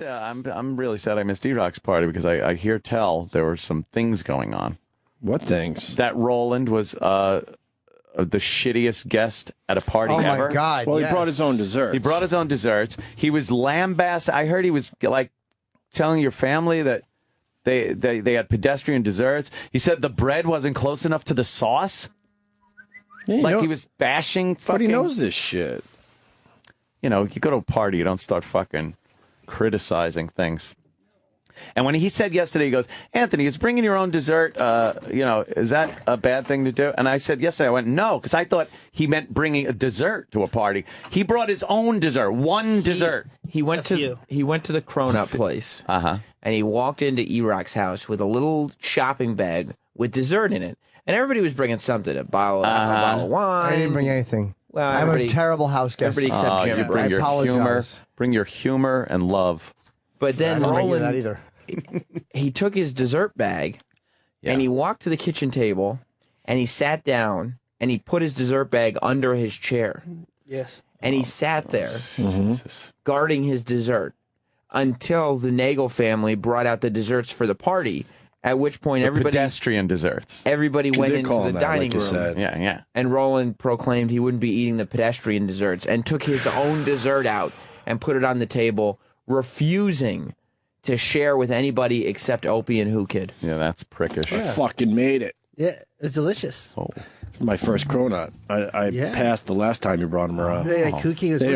I'm really sad I missed Erock's party because I hear tell there were some things going on. What things? That Roland was the shittiest guest at a party ever. Oh my God! Well, he brought his own desserts. He brought his own desserts. He was lambasted. I heard he was like telling your family that they had pedestrian desserts. He said the bread wasn't close enough to the sauce. Yeah, he was bashing fucking... But he knows this shit. You know, you go to a party, you don't start fucking criticizing things. And when he said yesterday, he goes, Anthony, is bringing your own dessert, is that a bad thing to do? And I said yesterday, I went, no, because I thought he meant bringing a dessert to a party. He brought his own dessert, dessert. He went to the Cronut place, and he walked into Erock's house with a little shopping bag with dessert in it. And everybody was bringing something, a bottle of wine. I didn't bring anything. Well, I'm a terrible house guest. Everybody except Jim. Bring your humor. Bring your humor and love. But then I don't Roland, that either. He took his dessert bag, and he walked to the kitchen table, and he sat down, and he put his dessert bag under his chair. Yes. And he sat there, guarding his dessert, until the Nagel family brought out the desserts for the party. At which point, pedestrian desserts. Everybody went into the dining room. Said. Yeah. And Roland proclaimed he wouldn't be eating the pedestrian desserts and took his own dessert out and put it on the table, refusing to share with anybody except Opie and Who Kid. Yeah, that's prickish. I fucking made it. Yeah, it's delicious. Oh. My first cronut. I passed the last time you brought them around. They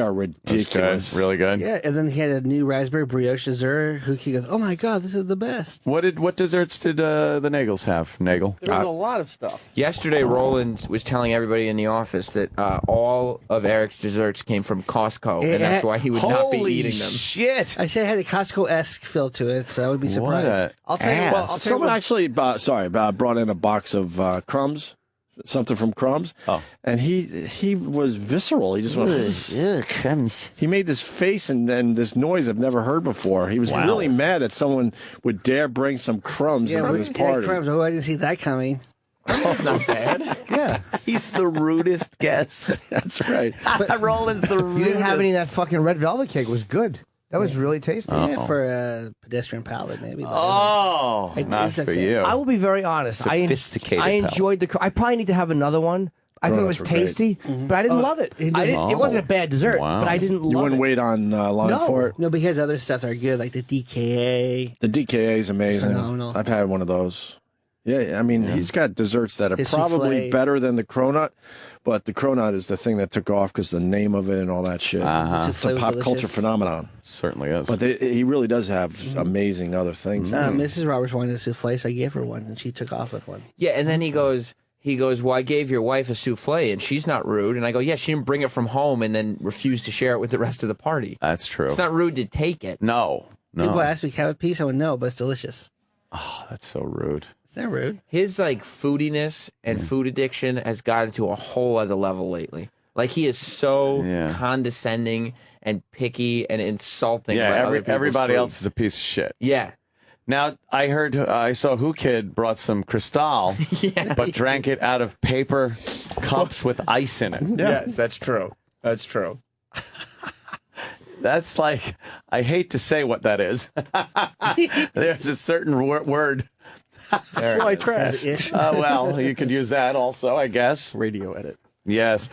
are ridiculous. Really good. Yeah, and then he had a new raspberry brioche dessert. Huki goes, "Oh my God, this is the best." What desserts did the Nagels have? Nagel? There was a lot of stuff. Yesterday, Roland was telling everybody in the office that all of Eric's desserts came from Costco, and that's why he would not be eating them. Shit! I said it had a Costco-esque feel to it, so I would be surprised. I'll tell you what. Someone actually, brought in a box of crumbs. Something from Crumbs. Oh. And he was visceral. He just went, crumbs. He made this face and this noise I've never heard before. He was really mad that someone would dare bring some crumbs into this party. Crumbs. Oh, I didn't see that coming. Oh, not bad. Yeah. He's the rudest guest. That's right. Roland's the rudest. You didn't have any of that fucking red velvet cake. It was good. That was really tasty. Yeah, for a pedestrian palate, maybe. Oh, not for you. I will be very honest. Sophisticated. I enjoyed the. I probably need to have another one. I thought it was tasty, but I didn't love it. It wasn't a bad dessert, but I didn't love it. You wouldn't wait on line for it? No, because other stuff are good, like the DKA. The DKA is amazing. Phenomenal. I've had one of those. Yeah, I mean, he's got desserts that are probably souffle. better than the cronut, but the cronut is the thing that took off because the name of it and all that shit. It's a pop culture phenomenon. Certainly is. But he really does have amazing other things. Mrs. Roberts wanted a souffle, so I gave her one, and she took off with one. Yeah, and then he goes, well, I gave your wife a souffle, and she's not rude. And I go, yeah, she didn't bring it from home and then refused to share it with the rest of the party. That's true. It's not rude to take it. No. People ask me, can I have a piece? I went, no, but it's delicious. Oh, that's so rude. It's not rude. His, foodiness and food addiction has gotten to a whole other level lately. Like, he is so condescending and picky and insulting. Yeah, about everybody food. else is a piece of shit. Yeah. Now, I saw Who Kid brought some Cristal, but drank it out of paper cups with ice in it. Yes, that's true. That's true. That's like, I hate to say what that is. There's a certain word. That's white trash. Well, you could use that also, I guess. Radio edit. Yes.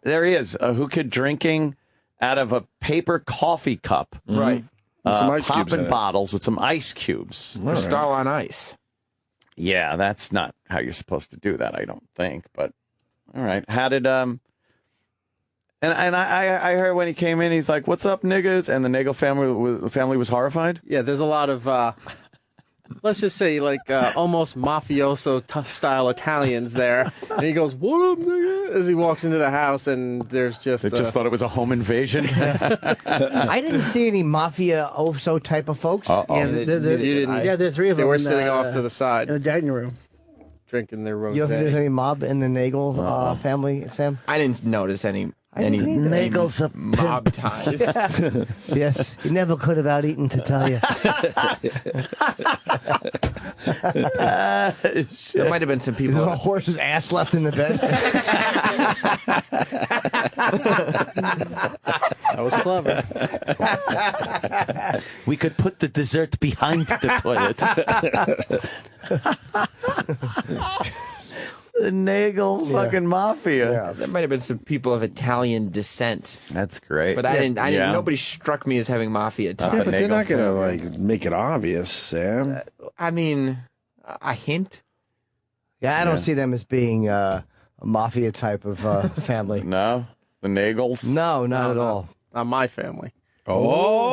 There he is. Who Kid drinking out of a paper coffee cup. Right. Some ice cubes popping in it. bottles with some ice cubes. Cristal on ice. Yeah, that's not how you're supposed to do that, I don't think. But all right, how did And I heard when he came in, he's like, "What's up, niggas?" And the Nagel family was horrified. Yeah, there's a lot of let's just say almost mafioso style Italians there, and he goes, "What up, nigga?" as he walks into the house, and there's just they just thought it was a home invasion. I didn't see any mafia so type of folks. Yeah, there's three of them. They were sitting off to the side in the dining room, drinking their rosé. You don't think there's any mob in the Nagel family, Sam? I didn't notice any Nagel's a mob ties. Yes, you never could have out-eaten to tell you. There might have been some people. There's a horse's ass left in the bed. That was clever. We could put the dessert behind the toilet. The Nagel fucking mafia. Yeah. There might have been some people of Italian descent, That's great. but I didn't. Nobody struck me as having mafia ties. Yeah, but they're not Nagel going to like make it obvious, Sam. I mean, a hint. Yeah, I don't see them as being a mafia type of family. No? The Nagels? No, not at all. Not my family.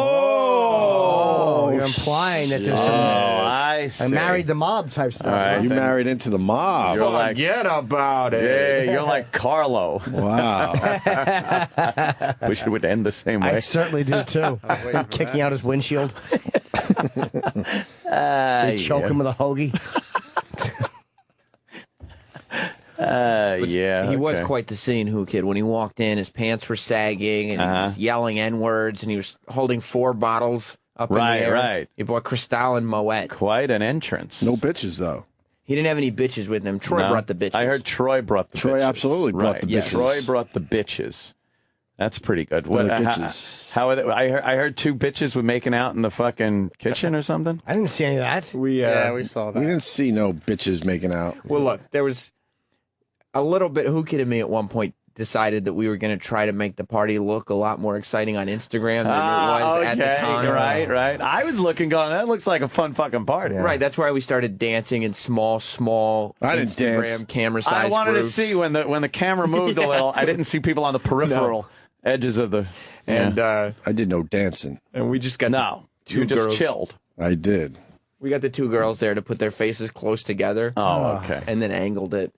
Oh, you're implying that there's some I see. I married the mob type stuff. All right. You married into the mob. You're like, Forget about it. yeah, you're like Carlo. Wow. Wish it would end the same I way. certainly do too. I'm kicking out his windshield. They choke him with a hoagie. Yeah. He was okay. quite the scene, Who Kid. When he walked in, his pants were sagging, and he was yelling N-words, and he was holding 4 bottles up in the air. Right. He bought Cristal and Moet. Quite an entrance. No bitches, though. He didn't have any bitches with him. Troy No. brought the bitches. I heard Troy brought the bitches. Troy absolutely brought Right. the Yeah. bitches. Troy brought the bitches. That's pretty good. The What, bitches. how are they, I heard 2 bitches were making out in the fucking kitchen or something. I didn't see any of that. We saw that. We didn't see no bitches making out. Well, look, there was a little bit. Who Kid and me at one point decided that we were going to try to make the party look a lot more exciting on Instagram than it was at the time. Right. I was looking, going, that looks like a fun fucking party. Right, that's why we started dancing in small I didn't Instagram dance. camera size I wanted groups. to see when the camera moved a little. I didn't see people on the peripheral edges of the. And I did no dancing. we just got No, the 2 you just girls. chilled. I did. We got the 2 girls there to put their faces close together. Oh, okay. And then angled it.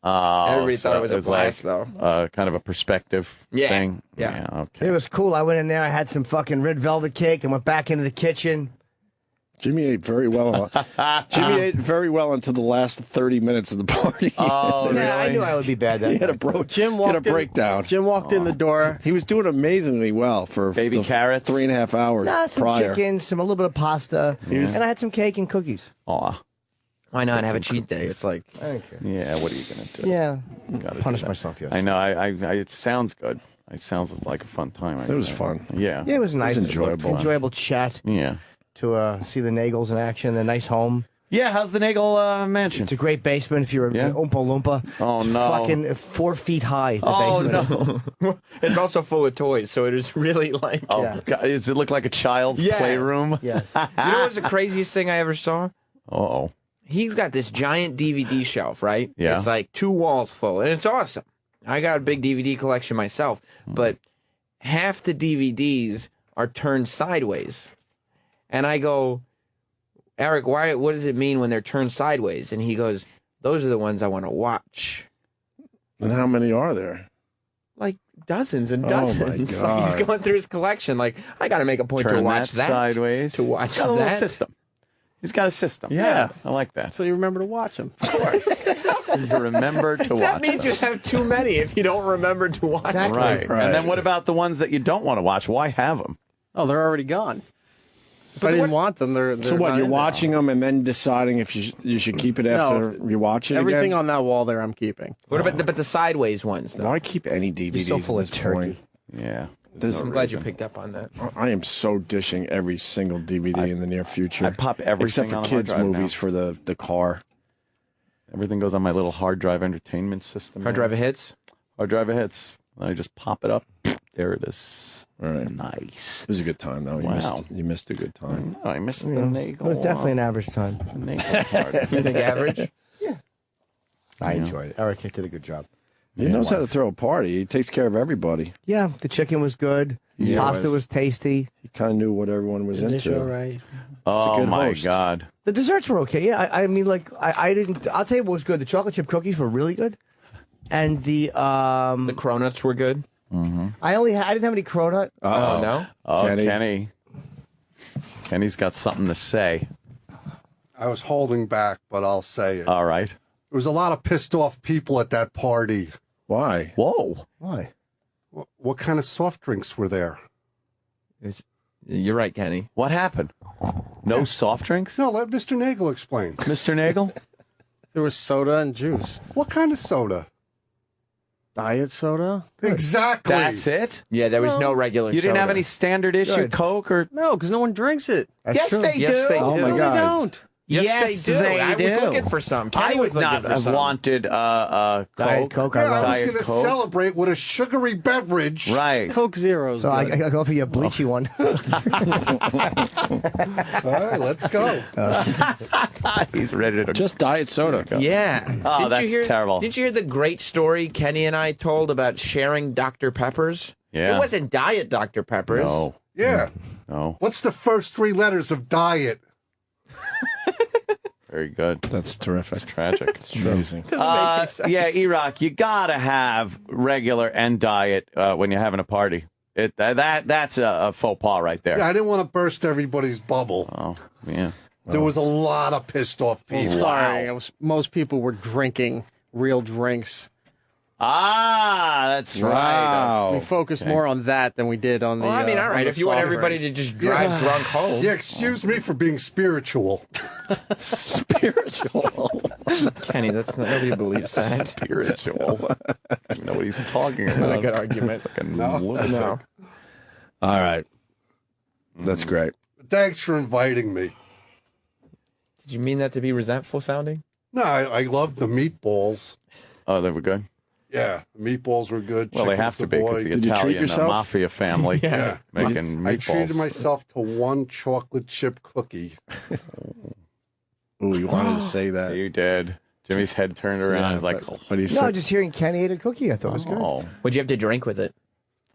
Oh, Everybody so thought it was a blast, like, though. kind of a perspective Yeah. thing. Yeah. Okay. It was cool. I went in there. I had some fucking red velvet cake and went back into the kitchen. Jimmy ate very well. Jimmy ate very well until the last 30 minutes of the party. Oh, really? Yeah, I knew I would be bad that He had a night. Jim he had a walked in- breakdown. Jim walked in the door. He was doing amazingly well for Baby the carrots? 3.5 hours Nah, some prior. chicken, a little bit of pasta, and I had some cake and cookies. Aw. Why not have a cheat day? It's like, Thank you. Yeah, what are you going to do? Yeah, Gotta punish do that. myself. Yes. I know. It sounds good. It sounds like a fun time. It was fun. Yeah. Yeah, it was nice. enjoyable. Enjoyable chat Yeah. to see the Nagels in action. A nice home. Yeah, how's the Nagel mansion? It's a great basement if you're Yeah. an Oompa Loompa. Oh, It's no. fucking 4 feet high. The Oh, basement. no. it's also full of toys, so it is really like. Oh, Yeah. God. Does it look like a child's Yeah. playroom? Yes. You know what's the craziest thing I ever saw? Uh-oh. He's got this giant DVD shelf, right? Yeah. It's like 2 walls full, and it's awesome. I got a big DVD collection myself, but half the DVDs are turned sideways. And I go, Eric, what does it mean when they're turned sideways? And he goes, those are the ones I want to watch. And how many are there? Like dozens and Oh, dozens. my Like he's God. going through his collection. Like, I got to make a point Turn to watch that sideways. To watch He's got a little that. system. He's got a system. Yeah. I like that. So you remember to watch them. Of course. You remember to watch That means them. you have too many if you don't remember to watch them. Right. Right. And then what about the ones that you don't want to watch? Why have them? Oh, they're already gone. If I didn't want them, they're So what? not You're in there. watching them and then deciding if you should keep it after you watch it Everything again? on that wall there, I'm keeping. What about the sideways ones, though? Why keep any DVDs so full at of this turkey. point? Yeah. I'm glad you picked up on that. I am so dishing every single DVD in the near future. I pop everything except for on a hard kids' drive movies now. for the car. Everything goes on my little hard drive entertainment system. Hard drive of hits? Hard drive of hits. I just pop it up. There it is. All right. Nice. It was a good time though. Wow. You missed a good time. Oh, I missed the It Nagel. was definitely an average time. Nagel party. You think average? I enjoyed it. Eric did a good job. He knows how to throw a party. He takes care of everybody. Yeah, the chicken was good. Yeah, Pasta it was. was tasty. He kind of knew what everyone was Is it into. all right? Oh, good my host. God. The desserts were okay. Yeah, I mean, like, I didn't. I'll tell you what was good. The chocolate chip cookies were really good, and the The cronuts were good. I didn't have any cronut. Oh, no? Oh, Kenny. Kenny. Kenny's got something to say. I was holding back, but I'll say it. All right. There was a lot of pissed off people at that party. Why? Whoa. Why? What kind of soft drinks were there? You're right, Kenny. What happened? No soft drinks? No, let Mr. Nagel explain. Mr. Nagel? There was soda and juice. What kind of soda? Diet soda? Exactly. That's it? Yeah, there was no regular You didn't have soda. any standard issue Good. Coke or? No, because no one drinks it. Yes, they do. Yes, they Oh do. my No, God. they don't. Yes, they do. I was do. looking for some. I Kenny would was looking not for have some. wanted Coke. Diet Coke. Yeah, I was Diet going to Coke. celebrate with a sugary beverage. Right. Coke Zero's So I good. go for your bleachy one. All right, let's go. He's ready to Just diet soda. Yeah. Oh, Didn't that's you hear, terrible. Didn't you hear the great story Kenny and I told about sharing Dr. Peppers? Yeah. It wasn't Diet Dr. Peppers. No. Yeah. No. What's the first 3 letters of diet? Very good. That's terrific. Tragic. It's amazing. Yeah, Erock, you gotta have regular and diet when you're having a party. That's a faux pas right there. Yeah, I didn't want to burst everybody's bubble. Oh, yeah. There was a lot of pissed off people. Sorry, most people were drinking real drinks. Ah, that's right. Wow. We focused more on that than we did on the. Well, I mean, all on right. the If you want soft everybody drinks. to just drive drunk home. Yeah, excuse me for being spiritual. Spiritual. Kenny, that's not, nobody believes that. Spiritual. I don't know what he's talking Not a about. good argument. Fucking No. lunatic. No. All right. That's great. Thanks for inviting me. Did you mean that to be resentful sounding? No, I love the meatballs. Oh, they were good. Yeah, the meatballs were good. Well, they Chicken have to be because Savoy. the Did you treat Italian yourself? mafia family Yeah. making I meatballs. treated myself to 1 chocolate chip cookie. Ooh, you wanted to say that. You did. Jimmy's head turned around. Yeah, He's like, but he No, said, just hearing Kenny ate a cookie, I thought it was good. oh, What'd you have to drink with it?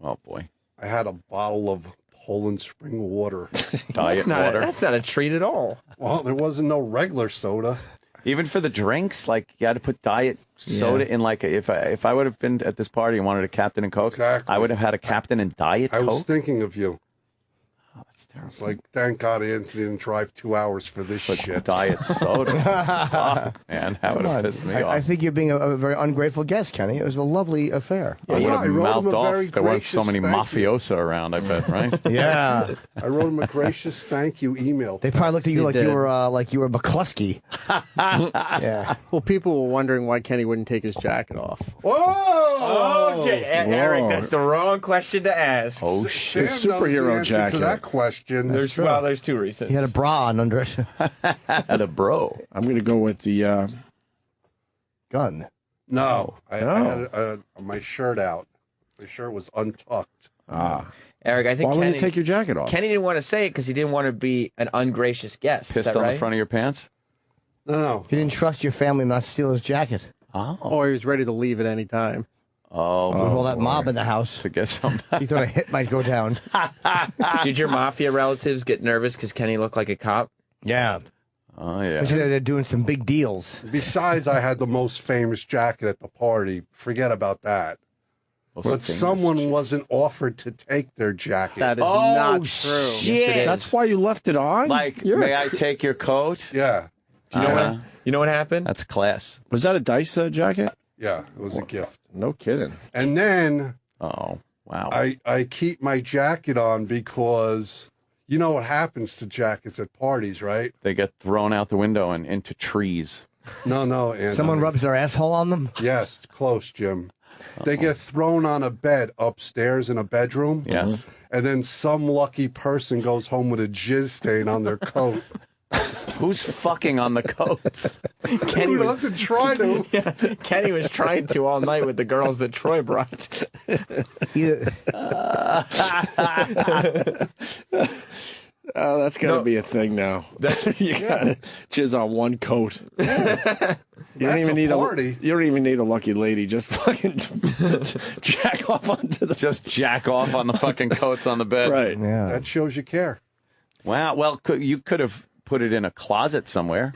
oh boy, I had a bottle of Poland spring water. diet water. That's not a treat at all. Well, there wasn't no regular soda. Even for the drinks, like you had to put diet soda in. Like if I would have been at this party and wanted a Captain and Coke, Exactly. I would have had a Captain and Diet I Coke. was thinking of you. Oh, that's terrible. It's like, thank God Anthony didn't drive 2 hours for this shit. Diet soda. Fuck, man, that would have pissed me off. I think you're being a very ungrateful guest, Kenny. It was a lovely affair. I would Yeah, have I wrote him mouthed a off. very There weren't so gracious many thank you. mafiosa around. I bet, right? Yeah. I wrote him a gracious thank you email. They probably looked at you did. like you were McCluskey. Yeah. Well, people were wondering why Kenny wouldn't take his jacket off. Whoa! Oh, Eric, that's the wrong question to ask. Oh Sam shit! knows the superhero answer jacket. to that question. There's 2 reasons. He had a bra on under it. Had a bro. I'm going to go with the. Gun. No, I had my shirt out. My shirt was untucked. Eric, I think Why Kenny, wouldn't you take your jacket off? Kenny didn't want to say it because he didn't want to be an ungracious guest. Is Pissed that on right? the front of your pants. No, He didn't trust your family not to steal his jacket. Or he was ready to leave at any time. Oh, With all that mob in the house. to get some. He thought a hit might go down. Did your mafia relatives get nervous because Kenny looked like a cop? Yeah. Oh yeah. They're doing some big deals. besides, I had the most famous jacket at the party. Forget about that. But someone wasn't offered to take their jacket. That is Oh not true. shit! That's why you left it on? Like, You're may a- I take your coat? Yeah, Do you know what? You know what happened? That's class. Was that a Dice jacket? yeah, it was a gift. No kidding. And then Oh wow. I keep my jacket on because you know what happens to jackets at parties, right? They get thrown out the window and into trees. No, Anthony. Someone rubs their asshole on them? Yes, close, Jim. They get thrown on a bed upstairs in a bedroom. Yes. And then some lucky person goes home with a jizz stain on their coat. Who's fucking on the coats? Kenny Who was, doesn't try to? Kenny was trying to all night with the girls that Troy brought. Oh, that's got to be a thing now. You got to jizz on one coat. You don't even need party. You don't even need a lucky lady. Just fucking jack off onto the. Just jack off on the fucking coats on the bed. Right. Yeah. That shows you care. Wow. Well, you could have put it in a closet somewhere.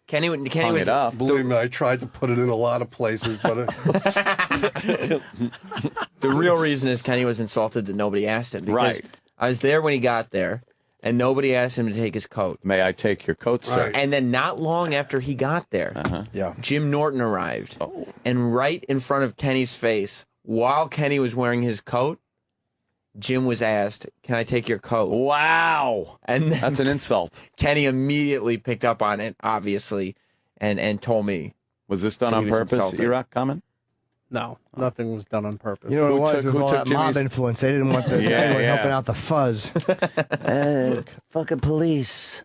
Kenny Hung was it up. Believe me, I tried to put it in a lot of places, but the real reason is Kenny was insulted that nobody asked him. Because Right. I was there when he got there, and nobody asked him to take his coat. May I take your coat, sir? Right. And then not long after he got there, Yeah. Jim Norton arrived. And right in front of Kenny's face, while Kenny was wearing his coat, Jim was asked, "Can I take your coat?" Wow. And then That's an insult. Kenny immediately picked up on it, obviously, and told me. Was this done He on was purpose, insulted. Erock comment? No, nothing was done on purpose. You know what it was? It was all took that mob Jimmy's- influence. They didn't want anyone helping out the fuzz. Fucking police.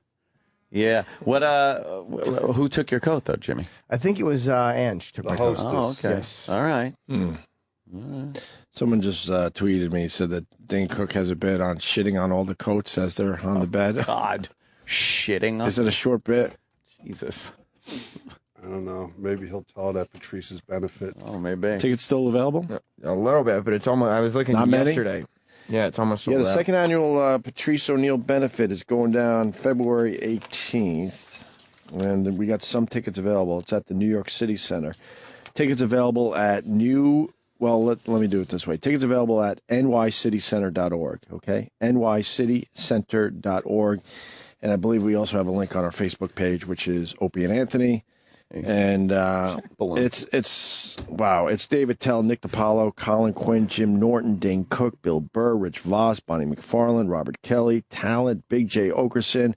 Yeah. What? Who took your coat though, Jimmy? I think it was Ange. Took The my coat. hostess. Oh, okay. Yes. All right. Someone just tweeted me, said that Dane Cook has a bit on shitting on all the coats as they're on the bed. God, shitting on. Is it a short bit? Jesus. I don't know. Maybe he'll tell it at Patrice's benefit. Oh, maybe. Tickets still available? A little bit, but it's almost. I was looking Not many? yesterday. Yeah, it's almost. Yeah, the sold out. second annual Patrice O'Neill benefit is going down February 18th. And we got some tickets available. It's at the New York City Center. Tickets available at let me do it this way. Tickets available at nycitycenter.org, okay? nycitycenter.org. And I believe we also have a link on our Facebook page, which is Opie and Anthony. And it's wow. It's David Tell, Nick DiPaolo, Colin Quinn, Jim Norton, Dane Cook, Bill Burr, Rich Voss, Bonnie McFarlane, Robert Kelly, Talent, Big J. Okerson,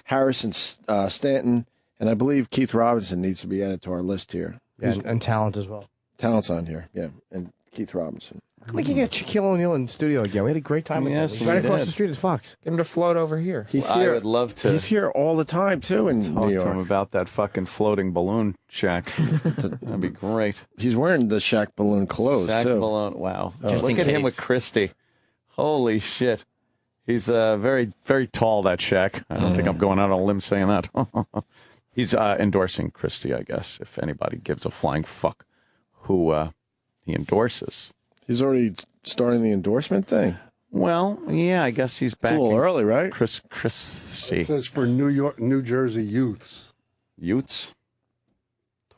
Harrison Stanton, and I believe Keith Robinson needs to be added to our list here. Yeah, and Talent as well. Talent's on here, yeah, and Keith Robinson. We can get Shaquille O'Neal in the studio again. We had a great time with Yes, him. we He's right across did. the street is Fox. Get him to float over here. He's I here. would love to. He's here all the time too in Talk New to him York. about that fucking floating balloon shack. That'd be great. He's wearing the Shaq balloon clothes Jack too. Malone. Wow. Just Look in at him case. with Christy. Holy shit. He's very, very tall, that Shaq. I don't think I'm going out on a limb saying that. He's endorsing Christy, I guess, if anybody gives a flying fuck who he endorses. He's already starting the endorsement thing. Well, yeah, I guess he's back. It's a little early, right? It Christy. says for New Jersey youths. Utes.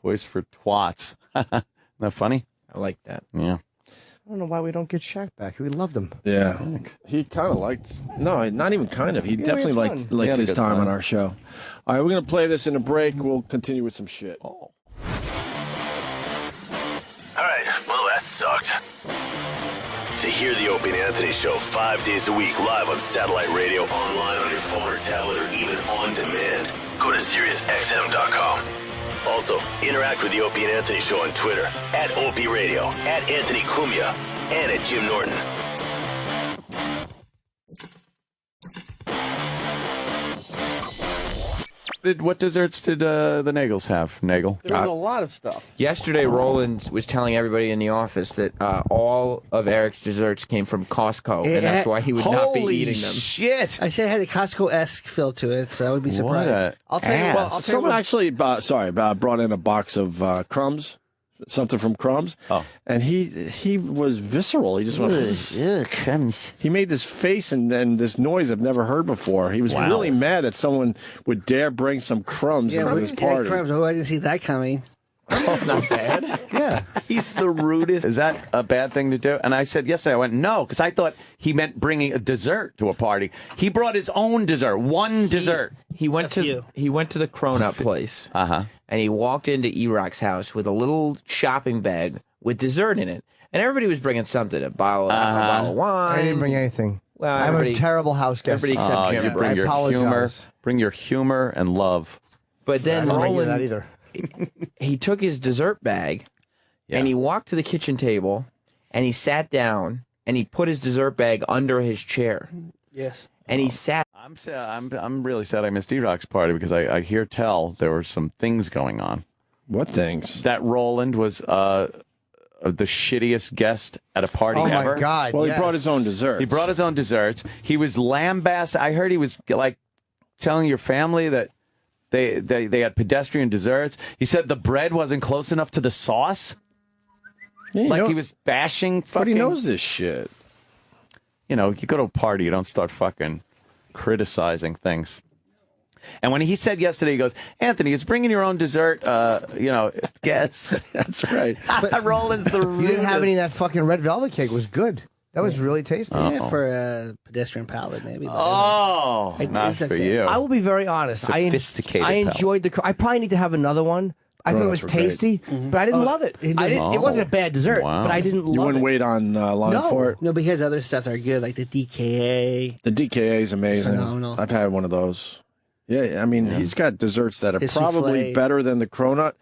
Toys for twats. Isn't that funny? I like that. Yeah. I don't know why we don't get Shaq back. We loved him. Yeah. He kind of liked. No, not even kind of. He we definitely had liked fun. We had a his good time time. on our show. All right, we're gonna play this in a break. We'll continue with some shit. Oh. All right, well, that sucked. To hear the Opie and Anthony Show 5 days a week live on satellite radio, online on your phone or tablet, or even on demand, go to SiriusXM.com. Also, interact with the Opie and Anthony Show on Twitter, at Opie Radio, at Anthony Cumia, and at Jim Norton. What desserts did the Nagels have, Nagel? There was a lot of stuff. Yesterday, Roland was telling everybody in the office that all of Eric's desserts came from Costco, and that's why he would not be eating them. Shit! I said it had a Costco-esque feel to it, so I would be surprised. I'll tell you. Well, I'll tell you Someone what- actually, brought in a box of crumbs, something from Crumbs. Oh. And he was visceral. He just went, crumbs. he made this face and this noise I've never heard before. He was really mad that someone would dare bring some crumbs into this party. Crumbs. Oh, I didn't see that coming. It's not bad. Yeah, he's the rudest. Is that a bad thing to do? And I said yesterday, I went, no, because I thought he meant bringing a dessert to a party. He brought his own dessert, one dessert. He went to the Cronut place, and he walked into Erock's house with a little shopping bag with dessert in it, and everybody was bringing something, a bottle of wine. I didn't bring anything. Well, I'm a everybody- terrible house guest. everybody except Jim. You bring I your apologize. humor, bring your humor and love. But then I don't bring you that Roland, either. he took his dessert bag, and he walked to the kitchen table, and he sat down, and he put his dessert bag under his chair, Yes. and he sat. I'm sad. I'm really sad I missed Erock's party because I hear tell there were some things going on. What things? That Roland was the shittiest guest at a party Oh ever. my God! Well, yes. he brought his own desserts. He brought his own desserts. He was lambasted. I heard he was like telling your family that they had pedestrian desserts. He said the bread wasn't close enough to the sauce. Yeah, Like he was bashing fucking. But he knows this shit. You know, you go to a party, you don't start fucking criticizing things. And when he said yesterday, he goes, Anthony, is bringing your own dessert, guest. That's right. Roland's the You didn't have any of that fucking red velvet cake. It was good. That was really tasty. Yeah, for a pedestrian palate, maybe. But Oh, It- not it's for okay. you. I will be very honest. Sophisticated I palate. enjoyed the. I probably need to have another one. I thought it was Cronuts were great. tasty, but I didn't love it. It wasn't a bad dessert, Wow. but I didn't love You wouldn't it. wait on line No. for it? No, because other stuff are good, like the DKA. The DKA is amazing. Phenomenal. I've had one of those. Yeah, I mean, he's got desserts that are His probably souffle. better than the cronut,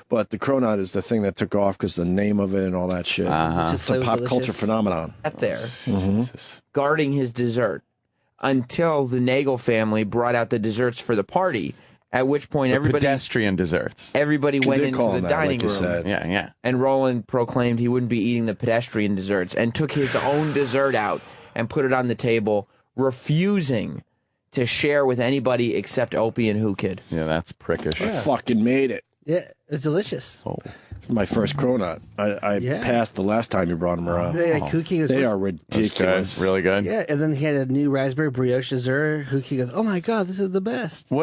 but the cronut is the thing that took off because the name of it and all that shit. It's a pop culture phenomenon. Sat there, guarding his dessert until the Nagel family brought out the desserts for the party. At which point, pedestrian desserts. Everybody went into the dining room. Said. Yeah. And Roland proclaimed he wouldn't be eating the pedestrian desserts and took his own dessert out and put it on the table, refusing to share with anybody except Opie and Who Kid. Yeah, that's prickish. I fucking made it. Yeah, it's delicious. Oh. My first cronut. I passed the last time you brought them around. They are ridiculous. Really good. Yeah, and then he had a new raspberry brioche dessert. Who Kid goes, oh my God, this is the best. What